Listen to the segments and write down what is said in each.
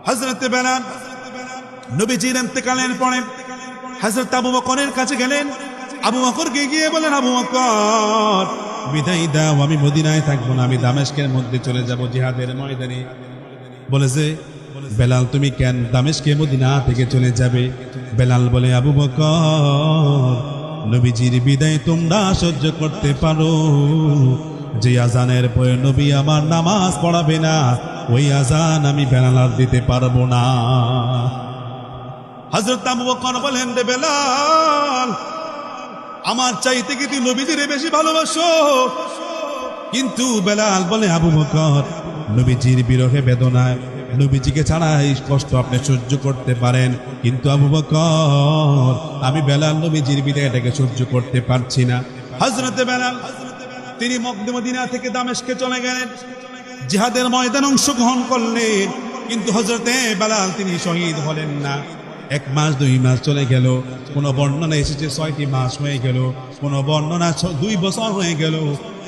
হযরত বেলাল নবীজির ইন্তেকালের পরে হযরত আবু বকরের কাছে গেলেন। আবু বকরকে গিয়ে বলেন, আবু বকর বিদায় দাও, আমি মদিনায় থাকবো না, আমি দামেস্কের মধ্যে চলে যাব জিহাদের ময়দানে। বলেছে, বেলাল তুমি কেন দামেস্কে মদিনা থেকে চলে যাবে? বেলাল বলে, আবু বকর নবীজির বিদায় তোমরা সহ্য করতে পারো, যে আজানের পরে নবী আমার নামাজ পড়াবে না, ওই আজান আমি বেলাল আর দিতে পারবো না। হযরত আবু বকর বলেন, রে বেলাল আমার চাইতে কি তুই নবীজিরে বেশি ভালোবাসো? কিন্তু বেলাল বলে, আবু বকর নবীজির বিরহে বেদনায় নবীজিকে ছাড়া এই কষ্ট আপনি সহ্য করতে পারেন, কিন্তু আবু বকর আমি বেলাল নবীজির বিদায়টাকে সহ্য করতে পারছি না। হযরত বেলাল তিনি মক্কা মদিনা থেকে দামেস্কে চলে গেলেন, জিহাদের ময়দানে অংশগ্রহণ করলেন, কিন্তু হযরতে বেলাল তিনি শহীদ হলেন না। 1 মাস 2 মাস চলে গেল, কোন বর্ণনা এসেছে 6টি মাস হয়ে গেল, কোন বর্ণনা 2 বছর হয়ে গেল।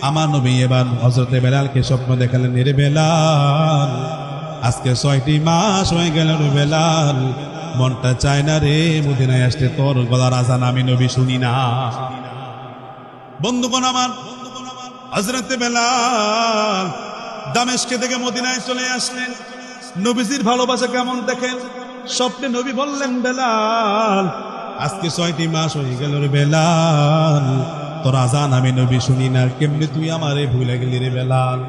আমার নবী এবার হযরতে বেলালকে স্বপ্ন দেখালেন, রে বেলাল আজকে 6টি মাস হয়ে গেল রে বেলাল, মনটা চায় না রে মদিনায় আসতে তোর গলার আজান আমি নবী শুনি না। বন্ধুগণ আমার, হযরতে বেলাল দামেস্কে থেকে মদিনায় চলে আসলেন। নবীজির ভালোবাসা কেমন দেখেন। স্বপ্নে নবী বললেন, বেলাল আজকে 6টি মাস হয়ে গেল রে বেলাল, তোর আজান আমি নবী শুনি না, কেমনে তুই আমারে ভুলে গেলি রে বেলাল।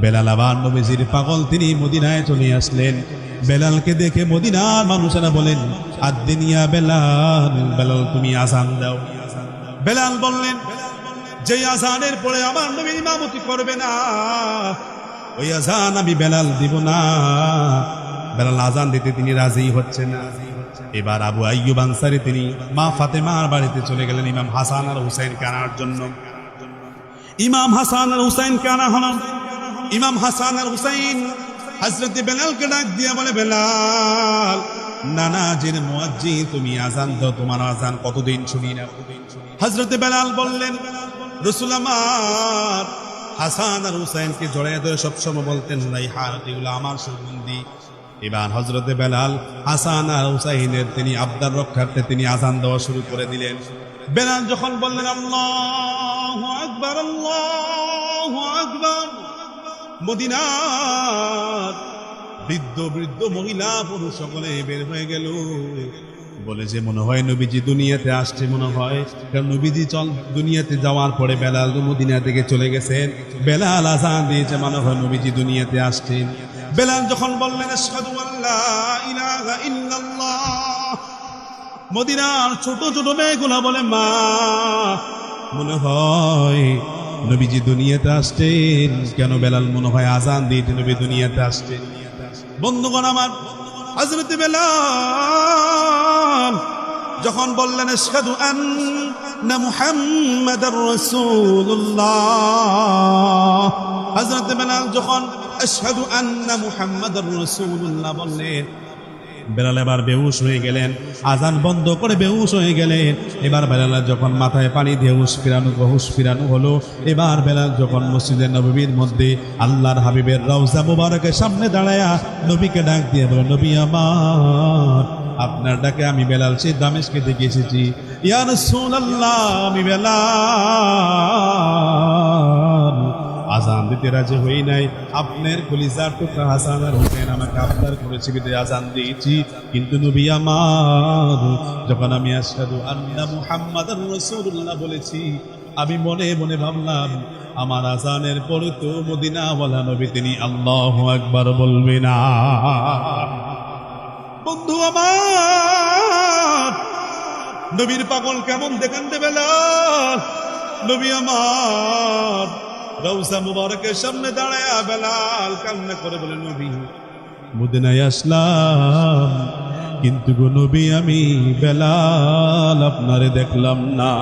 বেলাল আবার নবীজির পাগল, তিনি মদিনায় চলে আসলেন। বেলালকে দেখে মদিনার মানুষেরা বলেন, আদ্দিনিয়া বেলাল, বেলাল তুমি আজান দাও। বেলাল বললেন, যে আজানের পরে আমার নবী ইমামতি করবে না, ওই আজান আমি বেলাল দিব না। বেলাল আজান দিতে তিনি রাজি হচ্ছে না। এবার আবু আইয়ুব আনসারী তিনি মা ফাতেমার বাড়িতে চলে গেলেন ইমাম হাসান আর হুসাইনকে আনার জন্য। ইমাম হাসান আর হুসাইনকে আনা হল। ইমাম হাসান আর হুসাইন হযরত বেলালকে ডাক দিয়ে বলে, বেলাল নানাজির মুয়াজ্জিন তুমি আজান দাও, তোমার আজান কতদিন শুনি না। হযরত বেলাল বললেন, রাসূল আমার হাসান আর হুসাইনকে জড়িয়ে ধরে সবসময় বলতেন, রাইহান এগুলো আমার সুগন্ধি। এবার হযরত বেলাল হাসান আর হুসাইনের তিনি আবদার রক্ষার্থে তিনি আজান দেওয়া শুরু করে দিলেন। বেলাল যখন বললেন আল্লাহু আকবার আল্লাহু আকবার, মদিনার বৃদ্ধ বৃদ্ধ মহিলা পুরুষ সকলে বের হয়ে গেল। বলে যে মনে হয় নবীজি দুনিয়াতে আসছে, মনে হয়, কারণ নবীজি দুনিয়াতে যাওয়ার পরে বেলাল মদিনা থেকে চলে গেছেন। বেলাল আজান দিয়েছে, মনে হয় নবীজি দুনিয়াতে আসছেন। বেলাল যখন বললেন আশহাদু আল্লা ইলাহা ইল্লাল্লাহ, মদিনার ছোট ছোট মেয়েগুলা বলে, মা মনে হয় নবীজি দুনিয়াতে আসছেন। কেন? বেলাল মনে হয় আজান দিয়েছে নবী দুনিয়াতে আসছেন। বন্ধুগণ আমার, হযরত বেলাল যখন বললেন আশহাদু আন্না মুহাম্মাদার রাসূলুল্লাহ, হযরত বেলাল যখন আশহাদু আন্না মুহাম্মাদার রাসূলুল্লাহ বললেন, বেলাল এবার বেহুশ হয়ে গেলেন, আজান বন্ধ করে বেহুশ হয়ে গেলেন। এবার বেলাল যখন মাথায় পানি দিয়ে হুশ ফিরানো হলো, এবার বেলাল যখন মসজিদে নববীর মধ্যে আল্লাহর হাবিবের রওজা মুবারকের সামনে দাঁড়ায়া নবীকে ডাক দিয়ে বলে, নবী আমার আপনার ডাকে আমি বেলাল সেই দামেস্কে থেকে এসেছি। ইয়া রাসূলুল্লাহ আমি বেলাল আজান দিতে রাজি হই নাই, আপনার কলিজার টুকরা হাসান আর হুসেন আমাকে আবদার করেছে বিধায় আজান দিয়েছি। কিন্তু নবী আমার যখন আমি আশহাদু আন্না মুহাম্মাদার রাসূলুল্লাহ বলেছি, আমি মনে মনে ভাবলাম আমার আজানের পরে তো মদিনাওয়ালা নবী তিনি আল্লাহু আকবার বলবে না। বন্ধু আমার, নবীর পাগল কেমন দেখেন দে বেলাল। নবী আমার রওজা মুবারকের সামনে দাঁড়ায়া বেলাল কান্না করে বলে, নবী মদিনায় আসলাম, কিন্তু গো নবী আমি বেলাল আপনারে দেখলাম না।